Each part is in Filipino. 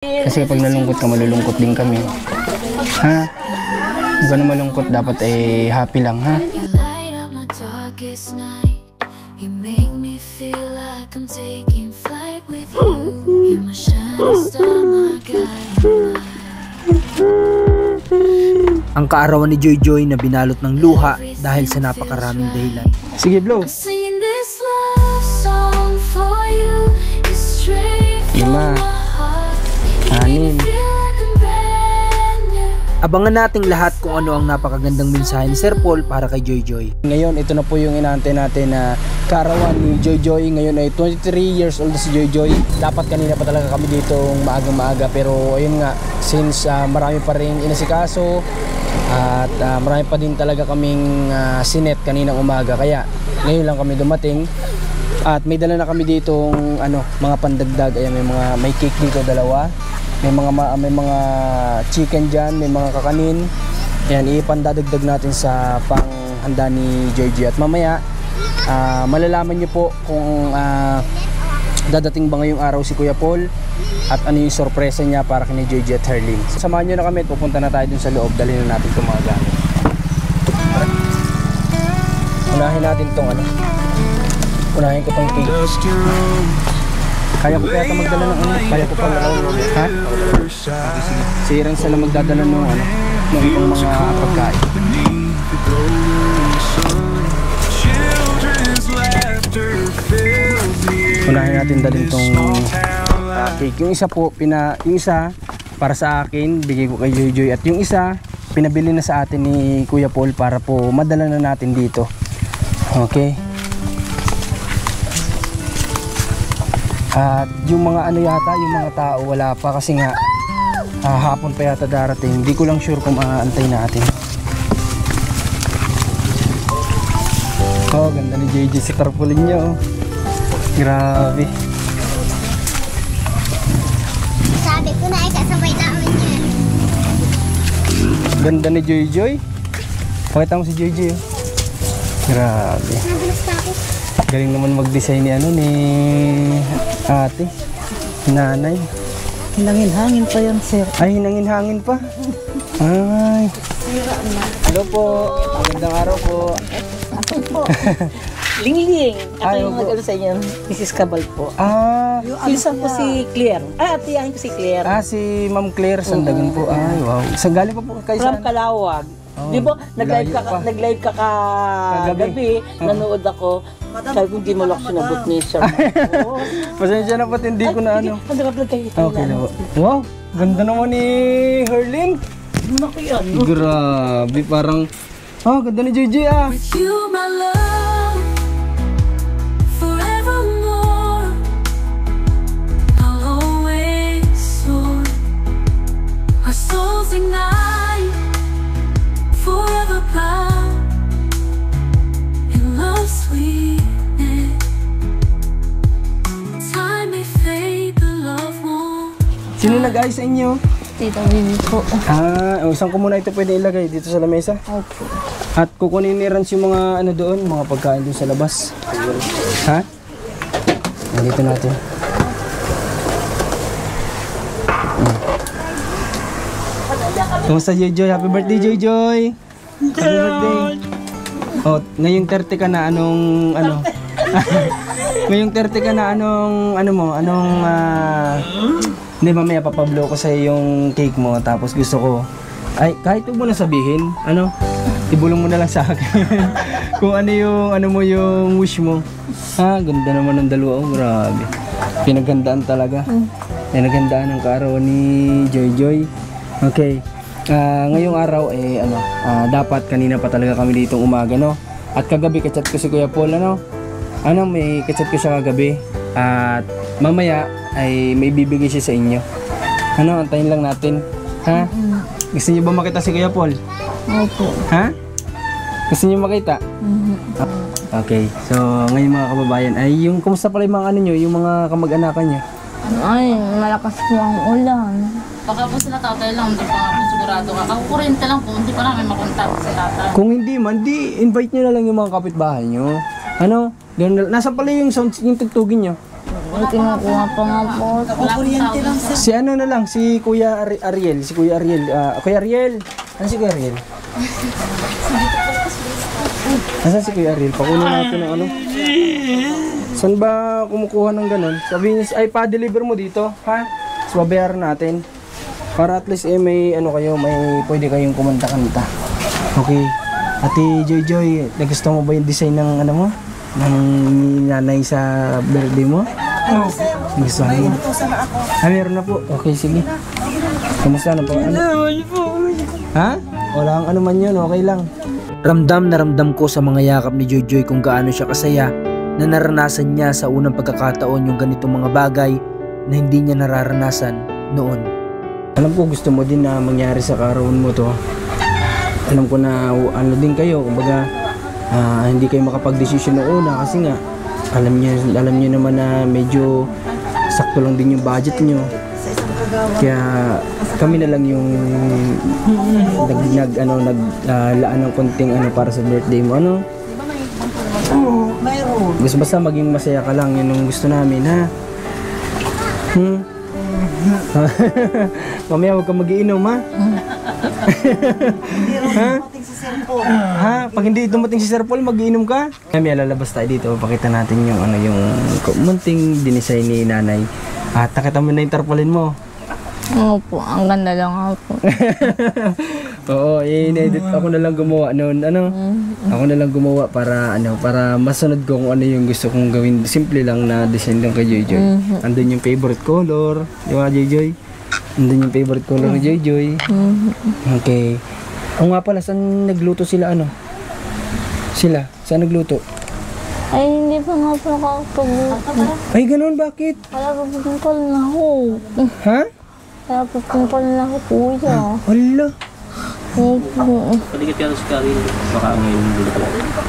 Kasi kapag nalungkot ka, malulungkot din kami. Ha? Huwag ka na malungkot, dapat happy lang, ha? Ang kaarawan ni Joy Joy na binalot ng luha dahil sa napakaraming dahilan. Sige, blow. 5, 6. Abangan nating lahat kung ano ang napakagandang mensahe ni Sir Paul para kay Joy Joy. Ngayon, ito na po yung inaantay natin na kaarawan ni Joy Joy. Ngayon ay 23 years old si Joy Joy. Dapat kanina pa talaga kami dito maaga-maaga, pero ayun nga, since marami pa rin inasikaso at marami pa din talaga kaming sinet kaninang umaga, kaya ngayon lang kami dumating. At may dala na kami ditong mga pandagdag. Ayan, may cake dito, dalawa. May mga chicken diyan, may mga kakanin. Ayan, ipandadagdag natin sa panghanda ni Joy Joy. At mamaya malalaman niyo po kung dadating ba ngayong araw si Kuya Paul at ano yung sorpresa niya para kay Joy Joy at Herlin. Samahan niyo na kami at pupunta na tayo dun sa loob. Dalhin na natin itong mga gamit. Unahin natin itong unahin ko tong cake. Kaya ko kaya magdala ng kaya ko pala ha? Si Iran sila magdadala ng ng ibang mga pagkain. Unahin natin dalhin tong cake. Yung isa po, yung isa para sa akin, bigay ko kay Joy Joy, at yung isa pinabili na sa atin ni Kuya Paul para po madala na natin dito. Okay. At yung mga yata, yung mga tao wala pa kasi nga hapon pa yata darating. Hindi ko lang sure kung maaantay natin. Oh, ganda ni JJ si tarpaulin niya, oh. Grabe. Sabi ko na kasabay namin niya. Ganda ni Joy Joy. Pakita mo si Joy Joy, oh. Grabe. Galing naman mag-design ni ate, nanay. Hinangin-hangin pa yan, sir. Ay, hinangin-hangin pa. Ay. Hello po. Magandang araw po. Ako po. Lingling. Ako Ay, yung opo. nag-ano sa inyo, Mrs. Cabal po. Yung Pinsan ko si Claire. Atiyahin ko si Claire. si Ma'am Claire Sandagan po. Ay, wow. Sa galing pa po kayo From saan? Kalawag. Di ba, nag-live ka kagabi, nanood ako. Sabi ko, hindi mo lang sinabot ni Sir. Pasensya na po, hindi ko na Okay na po. Wow, ganda naman ni Herlin. Grabe, parang ganda ni JJ ah. With you, my love, forevermore, I'll always soar. Our souls ignite, forever bound in love's sweetness. Time may fade, but love won't. Sino nag-ayos sa inyo? Tita Winnie po. Saan ko muna ito pwede ilagay? Dito sa lamesa? Opo. At kukunin ni Rans yung mga doon, mga pagkain doon sa labas. Ha? Nandito natin. Kumusta Joy Joy? Happy birthday Joy Joy! Happy birthday! Oh, ngayong 30 ka na, ngayong 30 ka na, hindi, mamaya papablow ko sa yung cake mo, tapos gusto ko, ay, kahit huwag mo na sabihin, ibulong mo na lang sa akin. Kung yung wish mo. Ganda naman ng dalawa, oh, grabe. Pinaghandaan talaga. Pinaghandaan ng kaarawan ni Joy Joy. Okay. Ngayong araw, dapat kanina pa talaga kami dito umaga, no? At kagabi, kachat ko si Kuya Paul, may kachat ko siya kagabi. At mamaya, ay may bibigay siya sa inyo. Antayin lang natin. Ha? Gusto niyo ba makita si Kuya Paul? Opo. Ha? Gusto niyo makita? Okay. So, ngayon mga kababayan, ay yung kumusta pala yung mga yung mga kamag-anakan niyo? Ay, malakas po ang ulan. Baka po sila tatay lang, hindi pa nga po sigurado ka. Kakukurente lang po, hindi pa namin makontak sa tatay. Kung hindi man, invite niyo na lang yung mga kapitbahay niyo. Nasa pala yung sound, yung tugtugin niyo. Kinukuha pa nga po. Si ano na lang, si Kuya Ariel. Si Kuya Ariel. Kuya Ariel. Ano si Kuya Ariel? Nasaan si Kuya Ariel? Pakunin natin ng ano. Saan ba kumukuha ng ganun? Sabi niya, ay pa-deliver mo dito, ha? So babayaran natin. Para at least may ano kayo, may pwede kayong kumanta-kanta. Okay. Ate Joy, nagustuhan mo ba yung design ng ano mo? Ng nanay sa birthday mo? Oo. Nagustuhan mo? Meron na po. Okay, sige. Kamusta na po? Ha? Wala kang ano man yun, okay lang. Ramdam na ramdam ko sa mga yakap ni Joy kung gaano siya kasaya na naranasan niya sa unang pagkakataon yung ganitong mga bagay na hindi niya nararanasan noon. Alam ko gusto mo din na mangyari sa kaarawan mo to. Alam ko na ano din kayo, kumbaga hindi kayo makapag-desisyon noong una kasi nga alam niyo naman na medyo sakto lang din yung budget niyo. Kaya kami na lang yung naglaan ng konting ano para sa birthday mo, ano? Oo, mayroon. Basta maging masaya ka lang, yun ang gusto namin, ha? Mamaya huwag kang mag-iinom, ha? Ha? Ha? Pag hindi dumating si Sir Paul, mag-iinom ka? Kami lalabas tayo dito, pakita natin yung ano yung munting dinesign ni nanay. At nakita mo na yung tarpaulin mo. Opo, ang ganda lang nga po. Oo, in-edit ako na lang gumawa noon. Ano? Ako na lang gumawa para para masunod ko kung ano yung gusto kong gawin. Simple lang na design lang kay Joy. Andun yung favorite color, di ba Joy? Andun yung favorite color ni Joy. Okay. O nga pala, saan nagluto sila ano? Sila? Saan nagluto? Ay, hindi pa nga po nakakapagluto. Ay, ganun, bakit? Kaya papuntol na ako. Ha? Kaya papuntol na ako, kuya. Hala. Opo.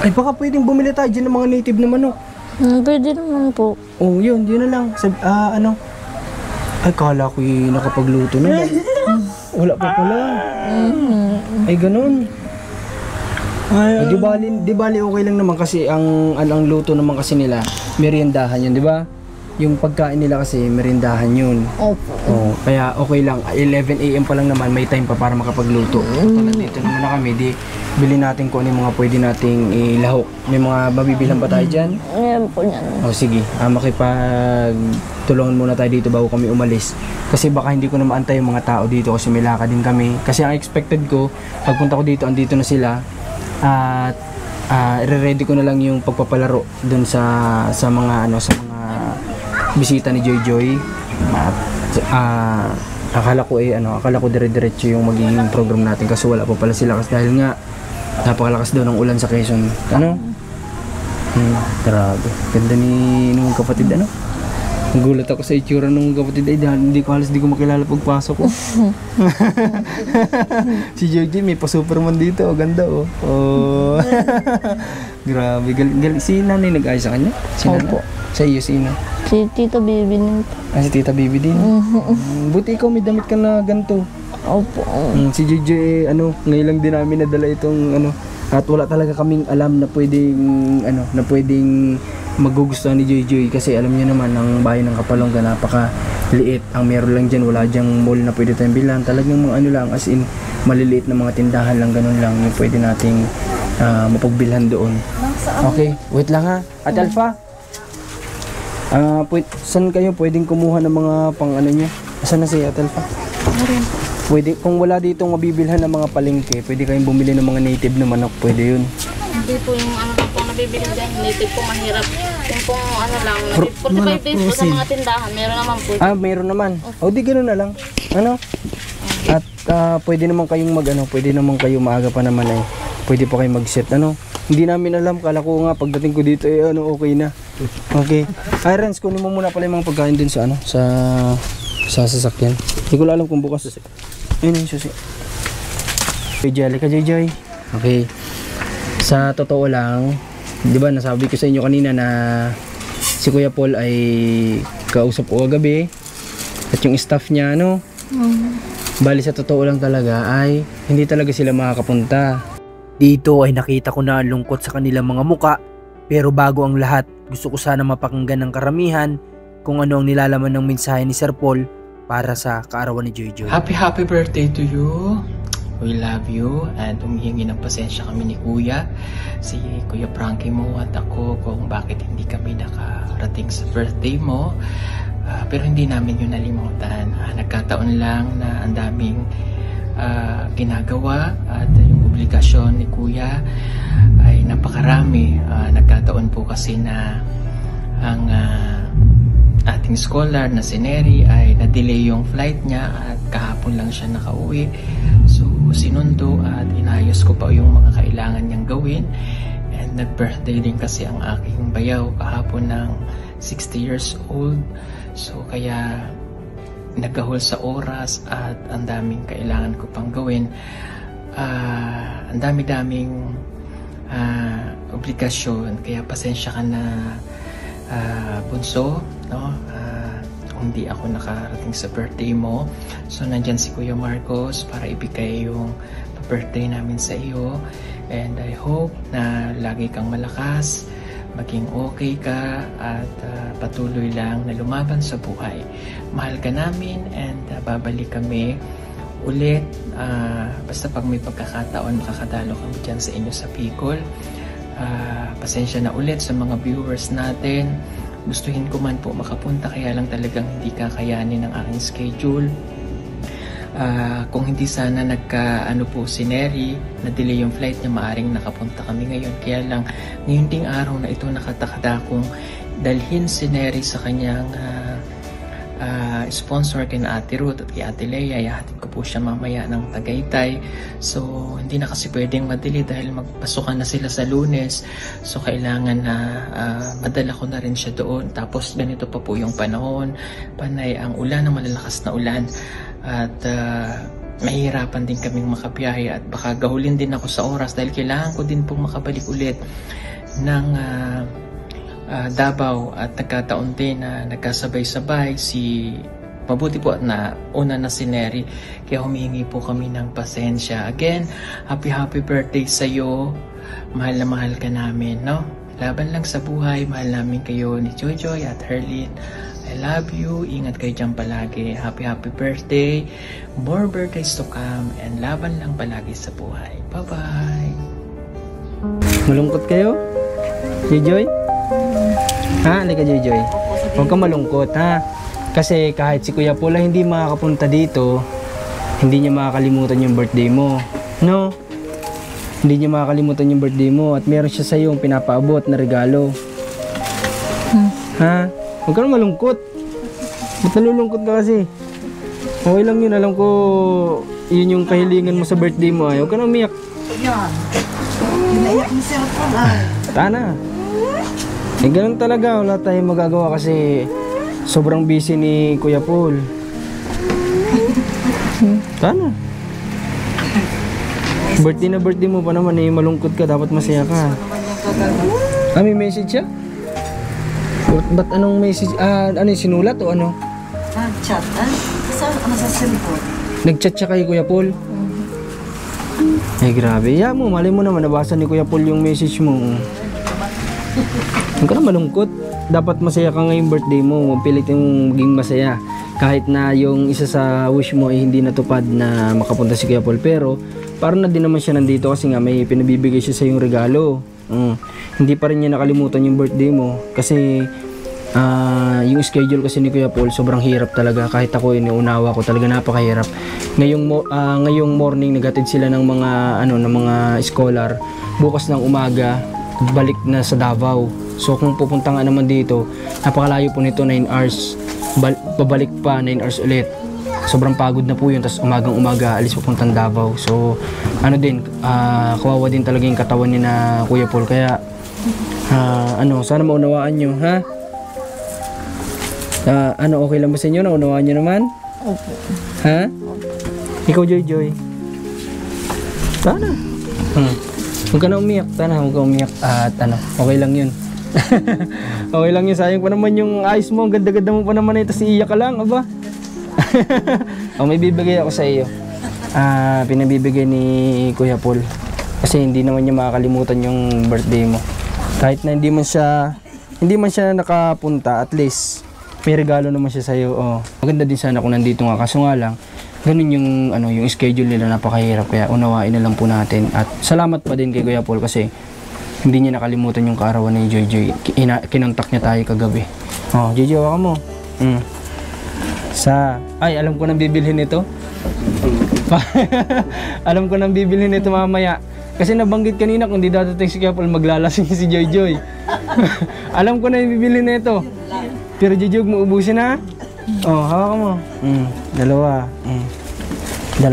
Ay, baka pwedeng bumili tayo dyan ng mga native na manok. Pwede naman po. Oh, yun na lang. Ano? Ay, kala ko yung nakapagluto na. Wala pa pala. Ay, ganun. Ay, di bali okay lang naman kasi ang luto naman kasi nila, meriendahan yun, di ba? Yung pagkain nila kasi meriendahan yun. Opo. Oh, kaya okay lang. 11 AM pa lang naman, may time pa para makapagluto. Tulad dito naman na kami, di bili natin kung ano yung mga pwede nating ilahok. May mga babibilang ba tayo dyan? Ayan po yan. O sige, makipagtulungan muna tayo dito bago kami umalis. Kasi baka hindi ko na maantay yung mga tao dito kasi may lakad din kami. Kasi ang expected ko, pagpunta ko dito, andito na sila. At i-ready ko na lang yung pagpapalaro dun sa mga bisita ni Joy. At akala ko dire-diretso yung magiging program natin kasi wala pa pala sila kasi dahil nga napakalakas daw ng ulan sa Quezon. Ano? Grabe. Ganda ni nung kapatid, ano? Nagulat ako sa itsura nung kapatid. Ay, hindi ko makilala pagpasok ko. Si Joji, may pa-superman dito. Oh, ganda, oh. Oh. Grabe. Si nanay nag-ayos sa kanya? Si Opo. Sa iyo, sino? Si Tita Bibi din. Si Tita Bibi din? Buti ikaw may damit ka na ganito. Opo. Si Joji, ngayon lang din namin nadala itong, at wala talaga kaming alam na pwedeng magugustuhan ni Joy kasi alam niyo naman ang bayan ng Kapalonga napakaliit. Ang meron lang dyan, wala dyang mall na pwede tayong bilhan. Talagang mga as in maliliit na mga tindahan lang, ganun lang yung pwede nating mapagbilhan doon. Okay, wait lang ha. At Alpha, saan kayo pwedeng kumuha ng mga pang nyo? Asan na si At Alpha? Pwede, kung wala dito mabibilhan ng mga palengke, pwede kayong bumili ng mga native na manok, pwede yun. Hindi po yung po nabibili dyan, native po mahirap. Yung po lang, 45 days po sa mga tindahan, meron naman po. Meron naman. O di ganoon na lang. At pwede naman kayong pwede naman kayo maaga pa naman pwede pa kayong mag-set, Hindi namin alam, kala ko nga pagdating ko dito okay na. Okay. Ay, Renz, kunin mo muna pala yung mga pagkain din sa sa sasakyan. Hindi ko alam kung bukas. Ayun yung susi. Jelly ka, Joy. Okay. Sa totoo lang, di ba nasabi ko sa inyo kanina na si Kuya Paul ay kausap ko kagabi at yung staff niya, bali sa totoo lang talaga ay hindi talaga sila makakapunta. Dito ay nakita ko na ang lungkot sa kanilang mga muka, pero bago ang lahat, gusto ko sana mapakinggan ng karamihan kung ano ang nilalaman ng mensahe ni Sir Paul para sa kaarawan ni Joy Joy. Happy birthday to you. We love you and humihingi ng pasensya kami ni Kuya, si Kuya Frankie mo at ako kung bakit hindi kami nakarating sa birthday mo. Pero hindi namin yun nalimutan. Nagkataon lang na ang daming ginagawa at yung obligasyon ni Kuya ay napakarami. Nagkataon po kasi na ang ating scholar na si Neri ay na-delay yung flight niya at kahapon lang siya nakauwi. So sinundo at inayos ko pa yung mga kailangan niyang gawin. And nag-birthday din kasi ang aking bayaw kahapon ng 60 years old. So kaya nagkahol sa oras at ang daming kailangan ko pang gawin. Ang dami-daming obligasyon, kaya pasensya ka na bunso, no? Hindi ako nakarating sa birthday mo. So nandyan si Kuya Marcos para ibigay yung birthday namin sa iyo, and I hope na lagi kang malakas, maging okay ka at patuloy lang na lumaban sa buhay. Mahal ka namin and babalik kami ulit. Basta pag may pagkakataon makakadalo kami dyan sa inyo sa Bicol. Pasensya na ulit sa mga viewers natin. Gustuhin ko man po makapunta, kaya lang talagang hindi kakayanin ng aking schedule. Kung hindi sana nagka-ano po si Neri, na-delay yung flight niya, maaring nakapunta kami ngayon. Kaya lang, ngayon ding araw na ito nakatakda kong dalhin si Neri sa kanyang sponsor kina Ate Ruth at kay Ate Leia. Ihahatid ko po siya mamaya ng Tagaytay. So, hindi na kasi pwedeng madali dahil magpasukan na sila sa Lunes. So, kailangan na madala ko na rin siya doon. Tapos, ganito pa po yung panahon. Panay ang ulan, ang malalakas na ulan. At mahihirapan din kaming makabiyahe at baka gahulin din ako sa oras dahil kailangan ko din pong makabalik ulit ng Davao at nagkataon din na nagkasabay-sabay mabuti po na una na si Neri, kaya humihingi po kami ng pasensya. Again, happy birthday sa iyo. Mahal na mahal ka namin, no? Laban lang sa buhay, mahal namin kayo ni Joy Joy at Herlin. I love you. Ingat kayo dyan palagi. Happy birthday. More birthdays to come and laban lang palagi sa buhay. Bye-bye. Malungkot kayo? Joy Joy? Ha? Halika Joy Joy. Huwag kang malungkot, ha? Kasi kahit si Kuya Paul hindi makakapunta dito, hindi niya makakalimutan yung birthday mo. No? Hindi niya makakalimutan yung birthday mo at meron siya sa iyo pinapaabot na regalo. Ha? Huwag ka na malungkot. Ba't nalulungkot ka kasi? Okay lang yun. Alam ko, yun yung kahilingan mo sa birthday mo. Huwag ka na umiyak. Yan. Inayak ni Sir Paul ay. Tana. Eh, ganun talaga. Wala tayong magagawa kasi sobrang busy ni Kuya Paul. Tana. Birthday mo pa naman eh. Malungkot ka. Dapat masaya ka. May message siya? Ba't anong message? Ano yung sinulat o ano? Chat. Ano sa cellphone? Nag-chat siya kay Kuya Paul? Ay grabe. Ya mo, malay mo naman nabasa ni Kuya Paul yung message mo. Huwag ka na malungkot. Dapat masaya ka ngayong birthday mo. Pilit yung maging masaya. Kahit na yung isa sa wish mo ay hindi natupad na makapunta si Kuya Paul. Pero parang na din naman siya nandito kasi nga may pinabibigay siya sa yung regalo. Hindi pa rin niya nakalimutan yung birthday mo. Kasi yung schedule kasi ni Kuya Paul sobrang hirap talaga. Kahit ako iniunawa ko talaga, napakahirap. Ngayong morning naghatid sila ng mga scholar. Bukas ng umaga balik na sa Davao. So kung pupunta nga naman dito, napakalayo po nito, 9 hours. Babalik pa 9 hours ulit. Sobrang pagod na po yun. Tapos umagang-umaga alis papuntang Davao. So kawawa din talaga yung katawan ni na Kuya Paul. Kaya sana maunawaan nyo, ha? Okay lang ba sa inyo? Naunawaan nyo naman? Opo. Ha? Ikaw, Joy Joy? Sana. Huwag ka na umiyak. Sana, huwag ka umiyak. At okay lang yun. Okay lang yun. Sayang pa naman yung eyes mo. Ang ganda-ganda mo pa naman. Tapos iiyak ka lang, aba? May bibigay ako sa iyo. Pinabibigay ni Kuya Paul. Kasi hindi naman niya makakalimutan yung birthday mo. Kahit na hindi man siya nakapunta, at least may regalo naman siya sa'yo. Oh. Maganda din sana kung nandito nga. Kaso nga lang, ganun yung, yung schedule nila, napakahirap. Kaya unawain na lang po natin. At salamat pa din kay Kuya Paul kasi hindi niya nakalimutan yung kaarawan ni Joy Joy. Kinontak niya tayo kagabi. Oh, Joy Joy, hawakan mo. Ay, alam ko nang bibilhin ito. Alam ko nang bibilhin ito mamaya. Kasi nabanggit kanina kung di dadating si Kuya Paul, maglalasing si Joy Joy. Alam ko na yung bibilhin nito. Pero Joy Joy, maubusin na. Oh, hawakan mo. 2. 2. 3. 4.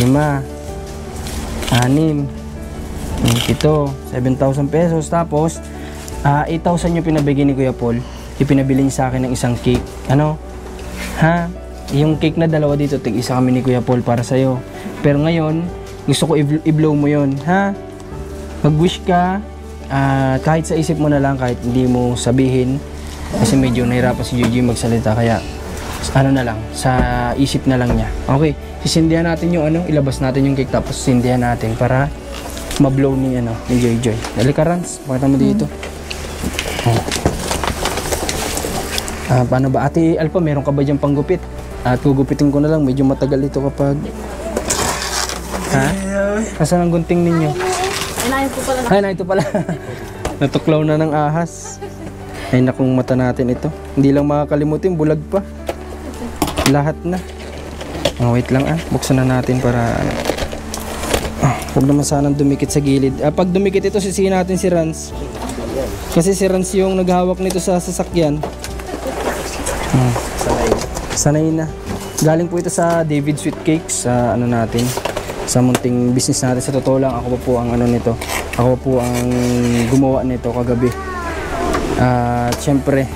5. 6. 7. 7,000 pesos. Tapos 8,000 yung pinabigay ni Kuya Paul. Ipinabili niya sa akin ng isang cake. Ano? Ha? Yung cake na dalawa dito, tig-isa kami ni Kuya Paul para sa'yo. Pero ngayon, gusto ko i-blow mo yon, ha? Mag-wish ka, kahit sa isip mo na lang, kahit hindi mo sabihin. Kasi medyo nahirapan si Gigi magsalita, kaya na lang, sa isip na lang niya. Okay, sisindihan natin yung ilabas natin yung cake, tapos sindihan natin para ma-blow ni Joy Joy. Dali ka, Rans, pakita mo dito. Paano ba? Ate Alpha, meron ka ba dyan panggupit? At gugupitin ko na lang, medyo matagal ito kapag... Ha? Asan ang gunting ninyo? Ay, na ito pala. Natuklaw na ng ahas. Ay, nakong mata natin ito. Hindi lang makakalimutin, bulag pa. Lahat na. Wait lang buksan na natin para... huwag naman sanang dumikit sa gilid. Pag dumikit ito, sisihin natin si Rans. Kasi si Rans yung naghawak nito sa sasakyan. Sanay na. Galing po ito sa David Sweet Cakes, sa natin, sa munting business natin. Sa totoo lang, ako po ang nito. Ako po ang gumawa nito kagabi. At syempre,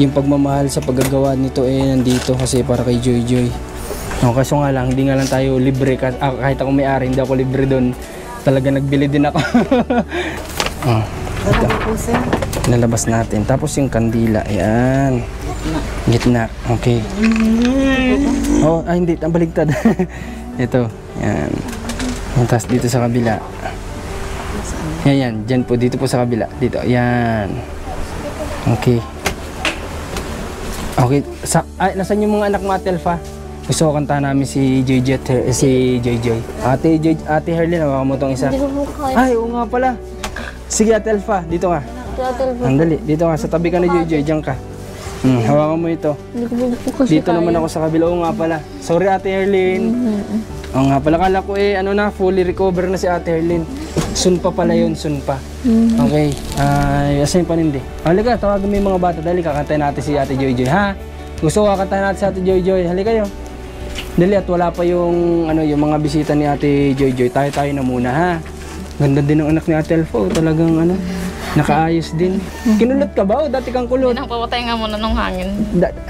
yung pagmamahal sa paggagawa nito nandito kasi para kay Joy Joy. Kaso nga lang, hindi nga lang tayo libre. Kahit ako may-ari, hindi ako libre doon. Talaga nagbili din ako. Ito. Nalabas natin. Tapos yung kandila. Ayan. Gitna. Okay. Hindi. Ang baligtad. Ito. Ayan. Tapos dito sa kabila. Ayan. Diyan po. Dito po sa kabila. Dito. Ayan. Okay. Okay. Nasaan yung mga anak mo, Ate Alpha? Gusto ko kantahan namin si Joy Joy. Ate Herlin, hawakan mo tong isa. Hindi ko po kaya. Ay, oo nga pala. Sige, Ate Alpha, dito ka. Andali, dito ka. Sa tabi ka ni Joy Joy, diyan ka. Hawakan mo ito. Hindi ko po kasi Dito naman ako sa kabila. Oo nga pala. Sorry, Ate Herlin. Oo nga pala. Kala ko fully recover na si Ate Herlin. Soon pa pala yun, soon pa. Okay. Asan yung panindi? Halika, tawagan mo yung mga bata. Dali, kakantayin natin si Ate Joy Joy, ha? Gusto ko kakantahin natin si Ate Joy Joy. Halika kayo. Dali, at wala pa yung yung mga bisita ni Ate Joy Joy. Tayo na muna, ha? Ganda din ng anak ni Ate Alpha. Talagang nakaayos din. Kinulot ka ba o dati kang kulot? Pinapapatay nga muna ng hangin.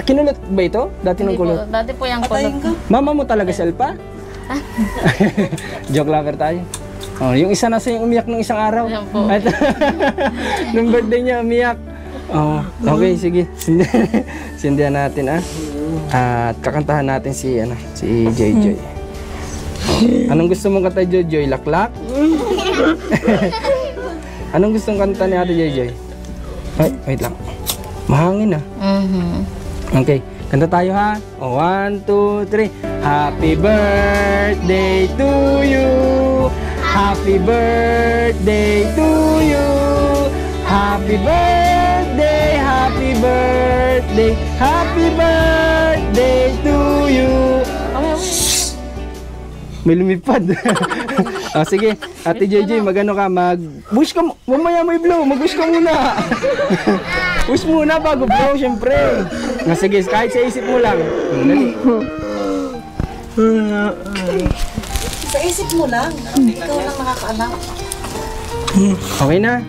Kinulot ba ito? Dati ng kulot? Dati po yung kulot. Mama mo talaga si Alpha? Joke lang tayo. Yung isa na yung umiyak ng isang araw. Ayan po. Nung birthday niya umiyak. Okay, sige. Sindihan natin at kakantahan natin si Joy Joy. Anong gusto mong kanta, Joy Joy? Laklak? Anong gustong kanta ni Ate Joy Joy? Wait lang. Mahangin Okay, kanta tayo, ha? 1, 2, 3. Happy birthday to you. Happy birthday to you. Happy birthday, happy birthday, happy birthday to you. May lumipad. Sige, Ate JJ, magano ka, mag-wish ka, mamaya may blow, mag-wish ka muna. Wish muna bago blow, syempre. Sige, kahit sa isip mo lang. Sa isip mo lang, ikaw lang nakakaalam. Okay na?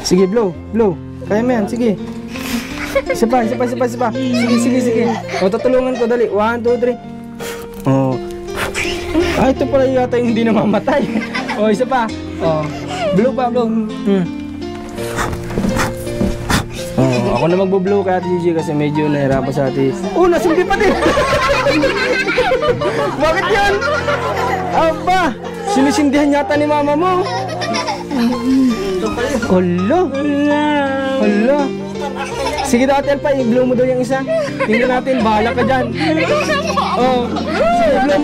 Sige, blow. Kaya mo yan, sige. Isa pa. Sige. Tutulungan ko, dali. 1, 2, 3. Ito pala yata yung hindi namamatay. Isa pa. Blow pa. Ako na magbo-blow kay Ate Gigi kasi medyo nahirapan sa ate. Nasumbi pa din! Bakit yan? Aba! Sinisindihan yata ni mama mo. Hala. Hala. Sige daw, Ate Elfa, i-blow mo daw yung isa. Tingnan natin, bahala ka dyan. Oh, sige, i-blow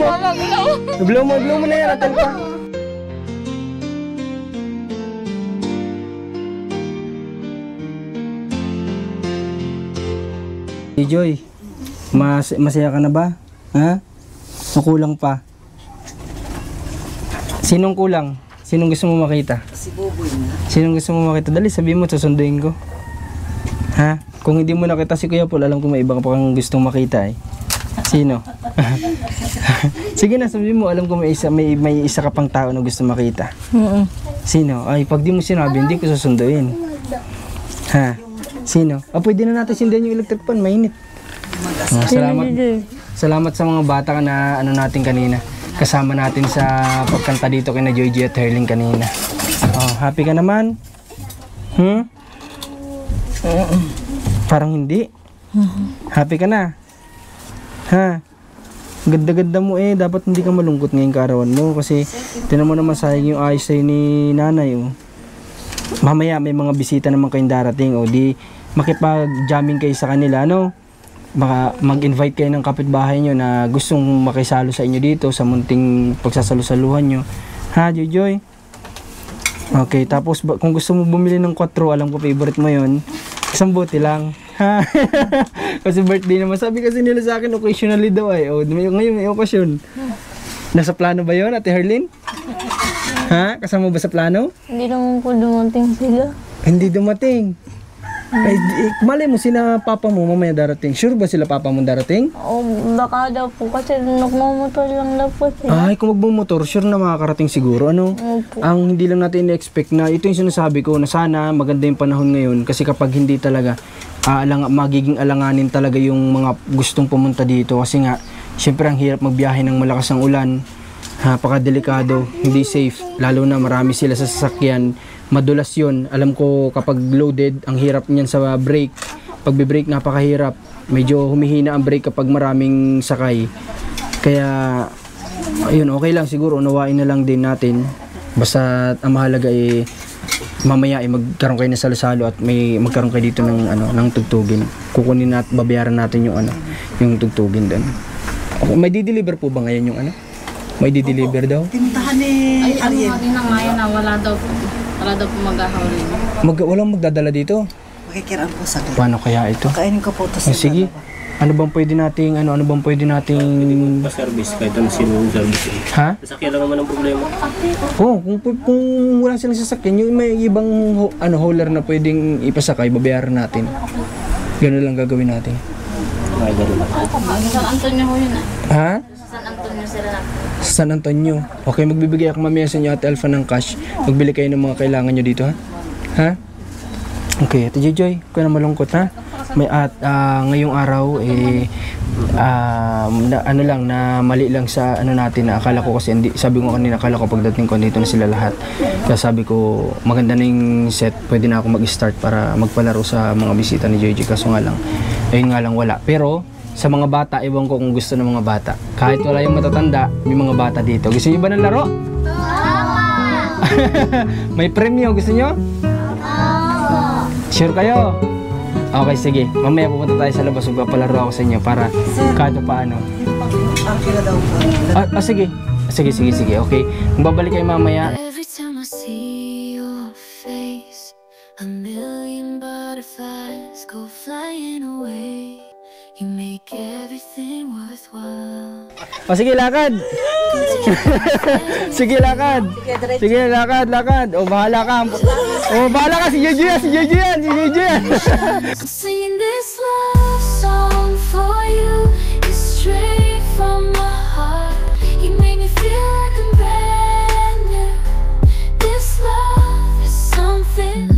mo. I-blow mo na yan, Ate Elfa. Hey Joy, masaya ka na ba? Ha? O kulang pa? Sinong kulang? Sinong gusto mo makita? Si Boboy na. Sinong gusto mo makita? Dali, sabihin mo, susunduin ko. Ha? Kung hindi mo nakita si Kuya Paul, alam ko may iba ka pa kang gustong makita eh. Sino? Sige na, sabihin mo, alam ko may isa ka pang tao na gusto makita. Sino? Ay, pag di mo sinabi, hindi ko susunduin. Ha? Sino? Pwede na natin sindihan yung electric fan, mainit. Salamat. Salamat sa mga bata na ano natin kanina. Kasama natin sa pagkanta dito kina Joy at Herling kanina. Happy ka naman? Parang hindi. Happy ka na? Ha? Ganda-ganda mo eh. Dapat hindi ka malungkot ngayong kaarawan mo. Kasi tinan mo naman sayang yung ayos sa'yo ni nanay. Mamaya may mga bisita naman kayong darating. Di makipag-jamming kayo sa kanila. Baka mag-invite kayo ng kapitbahay nyo na gustong makisalo sa inyo dito sa munting pagsasalusaluhan nyo. Ha, Joy? Okay, tapos kung gusto mo bumili ng 4, alam ko favorite mo yon, isang bote lang. Ha? Kasi birthday naman. Sabi kasi nila sa akin, occasionally daw eh. Ngayon may okasyon. Nasa plano ba yon, Ate Herlin? Ha? Kasama ba sa plano? Hindi naman po dumating sila. Hindi dumating. Ay, malay mo, sina papa mo mamaya darating. Sure ba sila papa mo darating? Baka daw po kasi nagmamotor lang daw po sila. Ay, kung magbumotor, sure na makakarating siguro. Opo. Ang hindi lang natin i-expect na, ito yung sinasabi ko, na sana maganda yung panahon ngayon. Kasi kapag hindi talaga, magiging alanganin talaga yung mga gustong pumunta dito. Kasi nga, syempre ang hirap magbiyahe ng malakas ang ulan. Napakadelikado, hindi safe. Lalo na marami sila sa sasakyan. Madulas yun. Alam ko kapag loaded, ang hirap niyan sa brake. Pag brake napakahirap. Medyo humihina ang brake kapag maraming sakay. Kaya, ayun, okay lang siguro. Unawain na lang din natin. Basta ang mahalaga mamaya magkaroon kayo ng salo-salo at magkaroon kayo dito ng tugtugin. Kukunin at babayaran natin yung tugtugin doon. Okay, may di-deliver po ba ngayon yung May di-deliver daw? Tintahan ni Ariel. Kanina ngayon na wala daw po maghahawlin. Walang magdadala dito? Makikiraan po sa gano'n. Paano kaya ito? Kainin ko po ito sa Sige. Ano bang pwede nating pa-service kahit ano sino service. Ha? Sasakyan lang naman ang problema. Kung wala silang sasakyan, yung may ibang hauler na pwedeng ipasakay, babayaran natin. Gano'n lang gagawin natin. Ay, gano'n. San Antonio ho yun Ha? San Antonio sila na. San Antonio. Okay, magbibigay ako mamaya sa inyo, Ate Alpha, ng cash. Magbili kayo ng mga kailangan nyo dito, ha? Ha? Okay, Ate Joy, huwag ka na malungkot, ha? Ngayong araw, mali lang sa natin, na akala ko kasi, sabi ko kanina, akala ko pagdating ko, dito na sila lahat. Kaya sabi ko, maganda na yung set, pwede na ako mag-start para magpalaro sa mga bisita ni Joy. Kaso nga lang, wala. Pero, sa mga bata, ewan ko kung gusto ng mga bata. Kahit wala yung matatanda, may mga bata dito. Gusto niyo ba ng laro? May premyo, gusto niyo? Sure kayo? Okay, sige. Mamaya pupunta tayo sa labas. Magpapalaro ako sa inyo para kahit paano. Angkila daw po. Sige. Sige. Okay. Magbabalik kayo mamaya. Every time I see your face, a million butterflies go flying away. You make everything worthwhile. Sige, lakad. Sige, lakad. Bahala ka. Bahala ka. Si Jeju yan. Singing this love song for you is straight from my heart. You make me feel like I'm brand new. This love is something.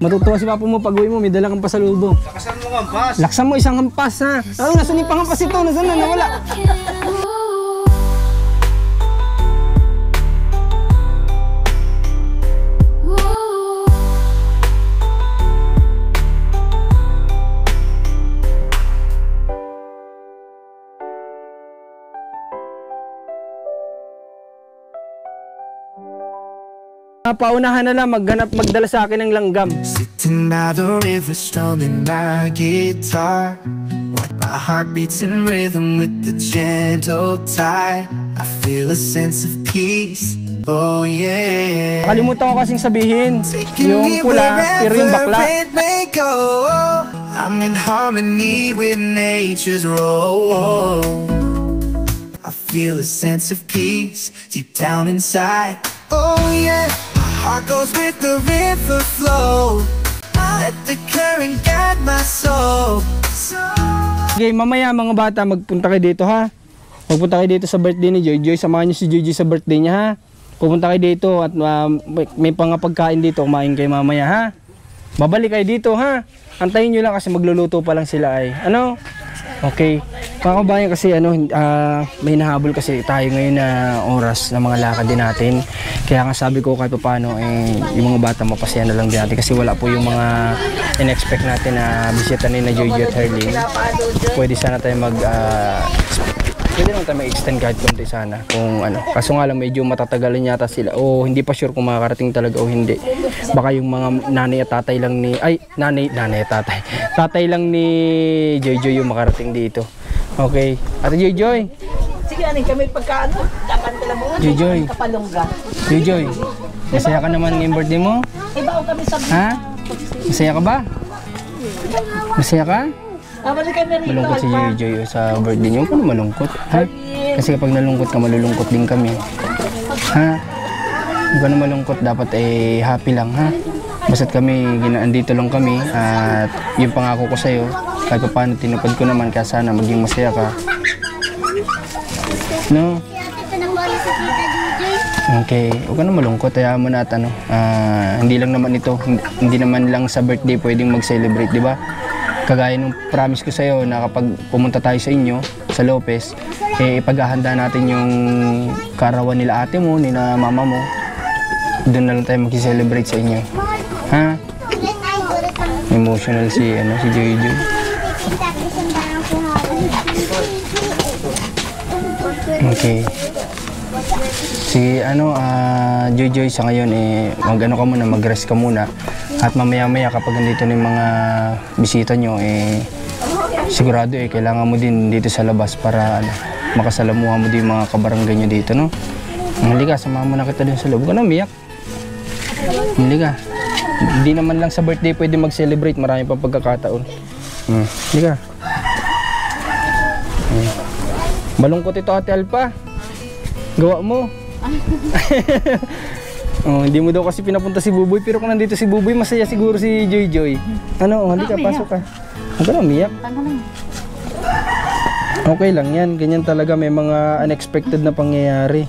Matutuwa si papa mo pag uwi mo, may dala kang pasalubong. Lakasan mo hampas. Laksan mo isang hampas, ha? Nasaan yung panghampas ito? Nasaan na? Nawala. paunahan na lang, magdala sa akin ng langgam. Sitting by the river, strumming my guitar. Watch my heart beats in rhythm with the gentle tide. I feel a sense of peace. Oh yeah. Kalimutan ko kasing sabihin, yung pula, pero yung bakla. I'm in harmony with nature's role. I feel a sense of peace deep down inside. Oh yeah, my heart goes with the river flow. Let the current guide my soul. Okay, mamaya mga bata, magpunta kayo dito ha. Magpunta kayo dito sa birthday ni Joy. Samahan niyo si Joy sa birthday niya ha. Pupunta kayo dito at may pagkain dito, kumain kayo mamaya ha. Babalik kayo dito ha. Antayin nyo lang kasi magluluto pa lang sila ay. Ano? Okay. Mga kabayan kasi may nahabol kasi tayo ngayon na oras na mga lakad din natin. Kaya nga sabi ko kahit paano yung mga bata mapasaya na lang din natin kasi wala po yung mga in-expect natin na bisita ni na Jojo at Herlene. Pwede sana tayo pwede naman tayo mag-extend kahit konti sana kung ano. Kaso nga lang medyo matatagalan yata sila o hindi pa sure kung makakarating talaga o hindi. Baka yung mga nanay at tatay lang ni nanay at tatay lang ni Joy yung makarating dito. Okay. Ate Joy. Sige, kami pagkaano, dapat ka lang mo. Joy. Kapalongga. Joy. Masaya ka naman ngayong birthday mo? Iba kami sa Ha? Masaya ka ba? Masaya ka? Malungkot si Joy sa birthday niyo. Huwag ka na malungkot. Ha? Kasi kapag nalungkot ka, malulungkot din kami. Ha? Huwag ka na malungkot. Dapat happy lang. Ha? Basta't kami, andito lang kami. At yung pangako ko sa'yo, kahit paano tinupad ko naman. Kaya sana maging masaya ka. No? Okay. Huwag ka na malungkot. Hayaan mo na at hindi lang naman ito. Hindi naman lang sa birthday pwedeng mag-celebrate, di ba? Kagaya nung promise ko sa'yo na kapag pumunta tayo sa inyo, sa Lopez, ipaghahanda natin yung karawan nila ate mo, nila mama mo. Doon na lang tayo mag-celebrate sa inyo. Ha? Emotional si Joy. Okay. Si Joy sa ngayon mag-ano ka muna, mag-rest ka muna. At mamaya-maya kapag nandito na yung mga bisita nyo, sigurado kailangan mo din dito sa labas para makasalamuha mo din mga kabarangay nyo dito, no? Halika, samahan mo na kita din sa loob. Huwag ka na umiyak. Halika. Hindi naman lang sa birthday pwede mag-celebrate, marami pang pagkakataon. Halika. Malungkot ito, Ate Alpa. Gawa mo. Hindi mo daw kasi pinapunta si Buboy, pero kung nandito si Buboy, masaya siguro si Joy. Halika, pasok ka. Huwag ka na umiyak. Okay lang yan, ganyan talaga, may mga unexpected na pangyayari.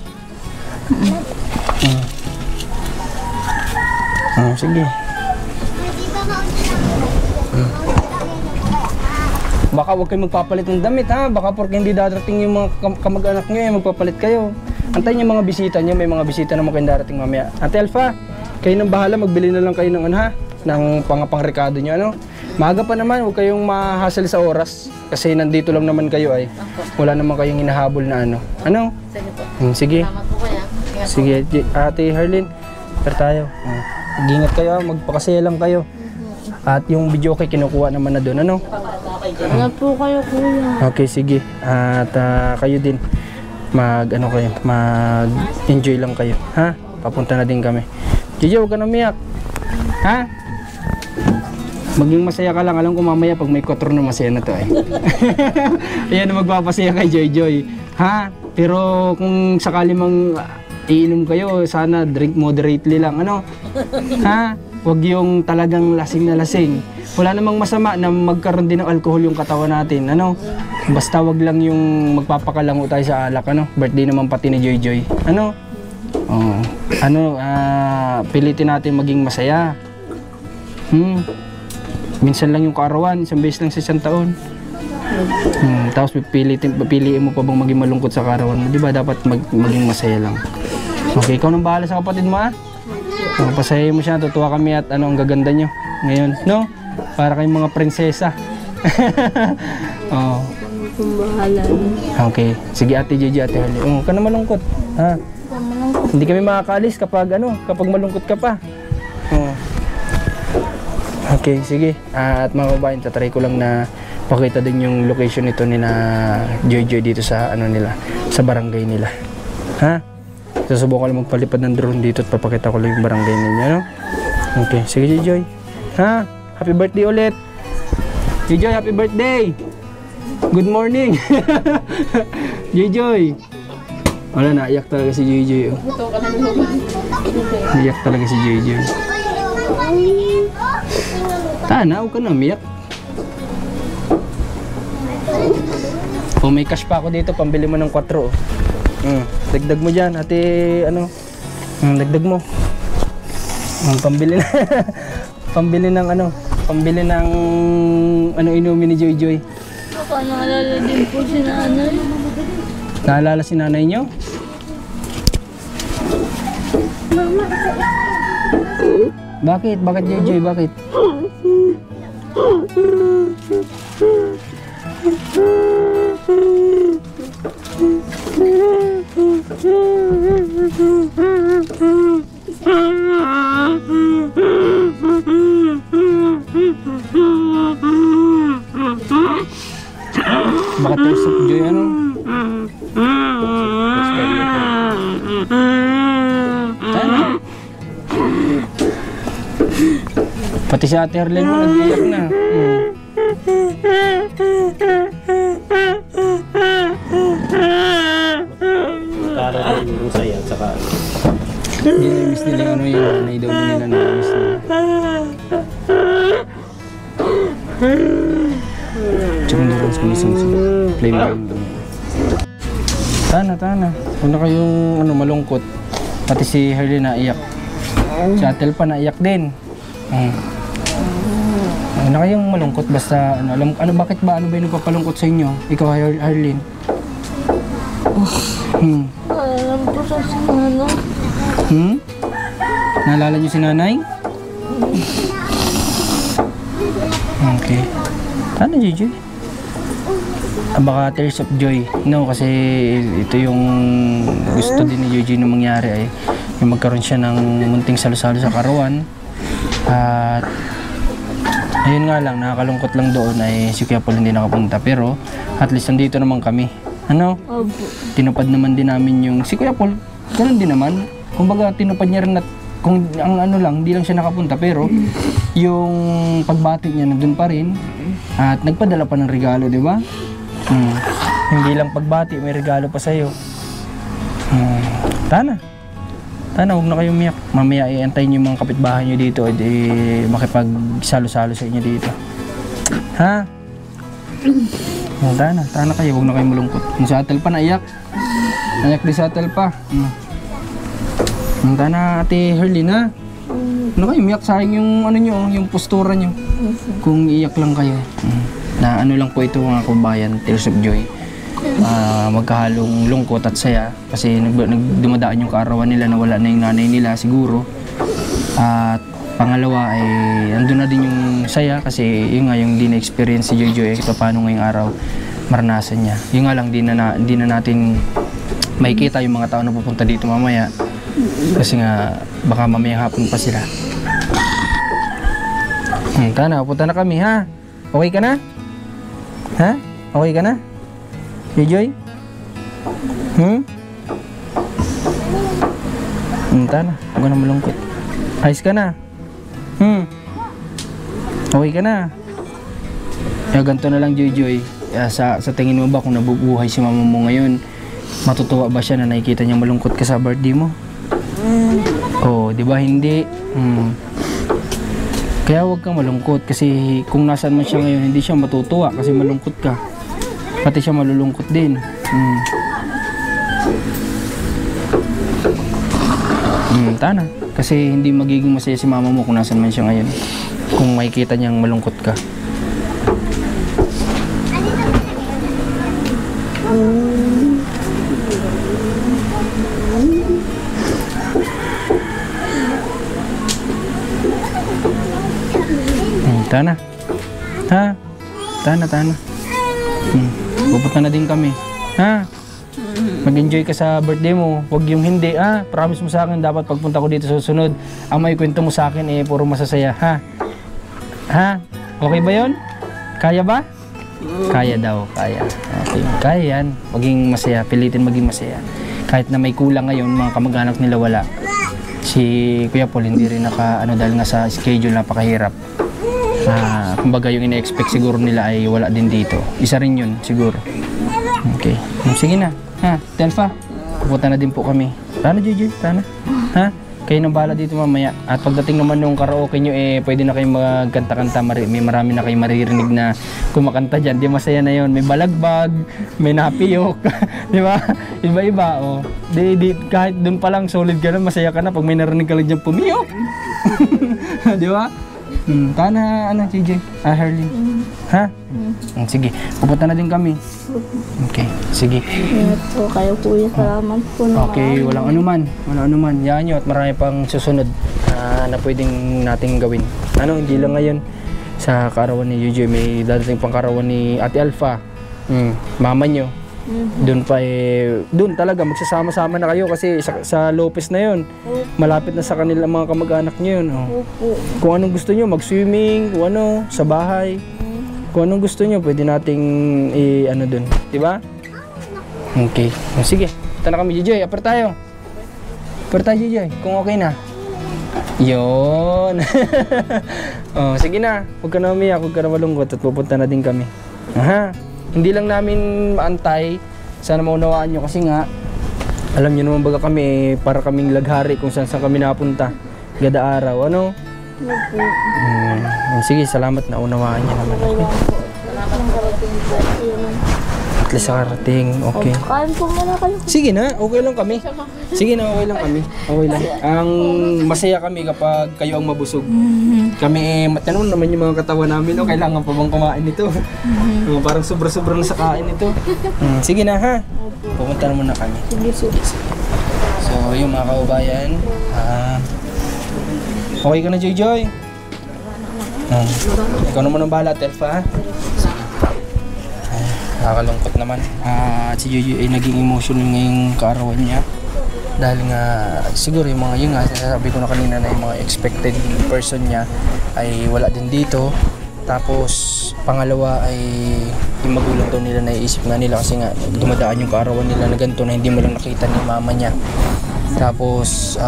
Sige. Baka huwag kayo magpapalit ng damit ha, baka porque hindi darating yung mga kamag-anak nyo, magpapalit kayo. Antayin yung mga bisita nyo, may mga bisita naman kayo darating mamaya. Ate Alpha, kayo nang bahala, magbili na lang kayo ng ng pang-rekado nyo, Maaga pa naman, huwag kayong mahasal sa oras. Kasi nandito lang naman kayo wala naman kayong hinahabol na Sige po. Sige. Salamat po kuya. Sige, Ate Herlene, tayo. Mag-ingat kayo, magpakasaya lang kayo. At yung video okay, kinukuha naman na doon, Wala po kayo, kuya. Okay, sige. At kayo din, mag-enjoy lang kayo. Ha? Papunta na din kami. Gigi, huwag ka na umiyak. Ha? Maging masaya ka lang. Alam ko mamaya pag may kotro na masaya na to Ayan na magpapasaya kay Joy. Ha? Pero kung sakali mang iinom kayo, sana drink moderately lang. Ha? Huwag yung talagang lasing na lasing. Wala namang masama na magkaroon din ng alcohol yung katawan natin. Basta wag lang yung magpapakalango tayo sa alak. Birthday naman pati ni Joy. Pilitin natin maging masaya. Minsan lang yung kaarawan, isang beses lang sa isang taon. Tapos pipiliin mo pa bang maging malungkot sa kaarawan mo? Diba dapat maging masaya lang. Okay, ikaw nang bahala sa kapatid mo pasayahin mo siya, tutuwa kami at ang gaganda nyo ngayon, para kayong mga prinsesa. Bahala. Okay, sige Ate Gigi, Ate Herlene. Huwag ka na malungkot. Ha? Malungkot Hindi kami makakaalis kapag kapag malungkot ka pa. Oh. Okay, sige. At mga kababayan, tatry ko lang na pakita din yung location nito ni na Joy dito sa nila, sa barangay nila. Ha? Susubukan ko lang magpalipad ng drone dito at papakita ko lang yung barangay ninyo, no? Okay, sige Joy. Ha? Happy birthday ulit. Joy, happy birthday. Good morning. Joy. Wala na, iyak talaga si Joy. Oh. Iyak talaga si Joy. Tana, huwag ka na umiyak. Oh, may cash pa ako dito, pambili mo ng 4. Oh. Dagdag mo dyan, ate, dagdag mo. Pambili na. Pambili ng pambili ng inumin ni Joy. Baka naalala din po si nanay. Naalala si nanay nyo? Bakit? Bakit Joy? Bakit? Bakit tersop Joy Pati si Ate Arlene mo nag-iyak na. Para rin yung saya at saka Hindi na-miss nila yung yung nanay daw nila na-miss nila. Tsaka na rin sa misang play mo yung doon. Tana. Huwag na kayong malungkot. Pati si Harley naiyak. Si Atel pa naiyak din. Huwag na kayong malungkot. Basta bakit ba? Ano ba yung nagpapalungkot sa inyo? Ikaw, Harley. Alam po sa sinano. Naalala niyo si nanay? Okay. Ano, Joy? Baka tears of joy. No, kasi ito yung gusto din ni Joy na mangyari ay yung magkaroon siya ng munting salo-salo sa karawan. At ayun nga lang, nakakalungkot lang doon ay si Kuya Paul hindi nakapunta. Pero at least nandito naman kami. Ano? Opo. Tinupad naman din namin yung si Kuya Paul. Ganun din naman. Kumbaga tinupad niya rin at kung ang hindi lang siya nakapunta pero yung pagbati niya nandun pa rin at nagpadala pa ng regalo, di ba? Hindi lang pagbati, may regalo pa sa'yo. Tana, huwag na kayong umiyak. Mamaya iantayin yung mga kapitbahay nyo dito at makipagsalo-salo sa inyo dito. Ha? Tana kayo, huwag na kayong malungkot. Yung sa Atel pa naiyak. Naiyak din sa Atel pa. Tana, Ate Herlin, ha? Ano kayo, umiyak sayang yung yung postura nyo. Kung iyak lang kayo. Na lang po ito mga kabayan, tears of joy. Magkahalong lungkot at saya kasi dumadaan yung kaarawan nila na wala na yung nanay nila siguro. At pangalawa ay andun na din yung saya kasi yun nga yung di na-experience si Joy ito paano ngayong araw maranasan niya. Yun nga lang di na natin makikita yung mga tao na pupunta dito mamaya kasi nga baka mamaya hapon pa sila. Tana, punta na kami ha. Okay ka na? Ha? Okay ka na? Joy? Tana, huwag ka na malungkot. Ayos ka na? Okay ka na? Ganito na lang Joy. Sa tingin mo ba kung nabubuhay si mama mo ngayon, matutuwa ba siya na nakikita niya malungkot ka sa birthday mo? Oh, di ba hindi? Kaya huwag kang malungkot kasi kung nasaan man siya ngayon, hindi siya matutuwa kasi malungkot ka. Pati siya malulungkot din. Tana, kasi hindi magiging masaya si mama mo kung nasaan man siya ngayon. Kung makikita niyang malungkot ka. Tana. Ha? Tana. Pupunta na din kami. Ha? Mag-enjoy ka sa birthday mo. Huwag yung hindi, ha? Promise mo sa akin, dapat pagpunta ko dito sa susunod, ang may kwento mo sa akin, puro masasaya, ha? Ha? Okay ba yon? Kaya ba? Kaya daw, kaya. Okay, kaya yan. Maging masaya, pilitin maging masaya. Kahit na may kulang ngayon, mga kamag-anak nila wala. Si Kuya Paul hindi rin dahil nga sa schedule napakahirap. Kumbaga yung ina-expect siguro nila ay wala din dito. Isa rin yun siguro. Okay. Sige na. Ha, Telfa. Pupunta na din po kami. Tana, Gigi. Tana. Ha? Kayo nang bahala dito mamaya. At pagdating naman nung karaoke nyo, pwede na kayong magkanta-kanta. May marami na kayong maririnig na kumakanta dyan. Di masaya na yon. May balagbag, may napiyok. Di ba? Iba-iba. Oh. Kahit dun pa lang solid ka na, masaya ka na. Pag may narinig ka lang dyan, pumiyok. Di ba? Tana, JJ? Herlin? Ha? Sige, pupunta na din kami. Okay, sige. Ingat po kayo, Kuya. Salamat po na. Okay, walang anuman. Yan nyo at marami pang susunod na pwedeng nating gawin. Hindi lang ngayon sa karawan ni Jojoy, may dadating pang karawan ni Ate Alpha. Mama nyo. Doon pa doon talaga magsasama-sama na kayo kasi sa Lopez na yon. Malapit na sa kanila mga kamag-anak nyo yun. Kung anong gusto nyo, mag-swimming, sa bahay. Kung anong gusto nyo, pwede nating doon. Diba? Okay. Sige, punta na kami, Jojoy. Apar tayo, Jojoy. Kung okay na. Yun. Sige na. Huwag ka na umiyak, huwag ka na malungkot at pupunta na din kami. Hindi lang namin maantay. Sana maunawaan nyo kasi nga, alam nyo naman baga kami, para kaming laghari kung saan kami napunta. Gada araw, Sige, salamat na unawaan nyo naman. At least sa karating, okay. Kain po muna kayo. Sige na, okay lang kami. Okay lang. Ang masaya kami kapag kayo ang mabusog. Kami, tanong naman yung mga katawan namin, kailangan pa bang kumain ito? Parang sobra-sobra na sa kain ito. Sige na, ha? Pupunta na muna kami. So, yung mga kaubayan, okay ka na, Joy? Ikaw naman ang bahala, Telfa, ha? Nakakalungkot naman. Si Jojoy ay naging emotional ngayong kaarawan niya. Dahil nga, siguro yung mga sasabi ko na kanina na yung mga expected person niya ay wala din dito. Tapos, pangalawa ay yung magulang daw nila naiisip nga nila kasi nga dumadaan yung kaarawan nila na ganito na hindi mo lang nakita ni mama niya. Tapos,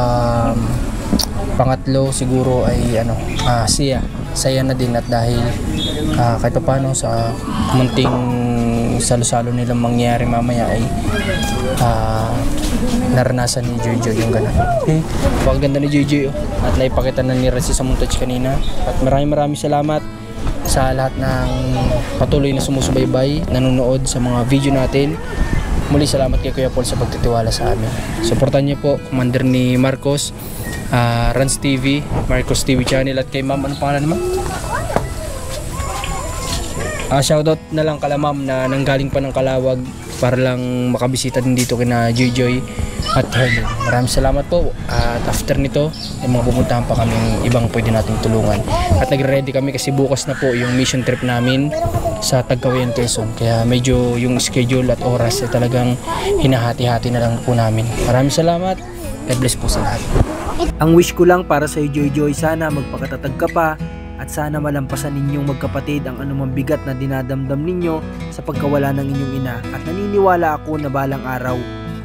pangatlo siguro ay saya na din at dahil kahit paano sa munting salo-salo nilang mangyayari mamaya ay naranasan ni Jojoy yung gano'n. Okay, paganda ni Jojoy at naipakita na ni Resi sa montage kanina at maraming salamat sa lahat ng patuloy na sumusubaybay, nanonood sa mga video natin. Muli salamat kay Kuya Paul sa pagtitiwala sa amin. Suportahan niyo po Commander ni Marcos, Rans TV, Marcos TV channel at kay Ma'am, ano pangalan naman? Shoutout na lang kala Ma'am na nanggaling pa ng Kalawag para lang makabisita din dito kina Jojoy at Herlin. Maraming salamat po at after nito ay mga pupuntahan pa kami ibang pwede nating tulungan at nagre-ready kami kasi bukas na po yung mission trip namin sa Tagkawayan, Quezon, kaya medyo yung schedule at oras ay talagang hinahati-hati na lang po namin. Maraming salamat. God bless po sa lahat. Ang wish ko lang para sa Jojoy, sana magpakatatag ka pa at sana malampasan ninyong magkapatid ang anumang bigat na dinadamdam ninyo sa pagkawala ng inyong ina at naniniwala ako na balang araw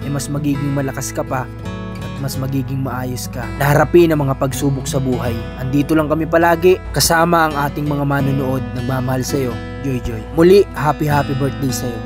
ay mas magiging malakas ka pa at mas magiging maayos ka na harapin ang mga pagsubok sa buhay. Andito lang kami palagi kasama ang ating mga manonood. Nagmamahal sa'yo, Jojoy. Muli, happy birthday sa'yo.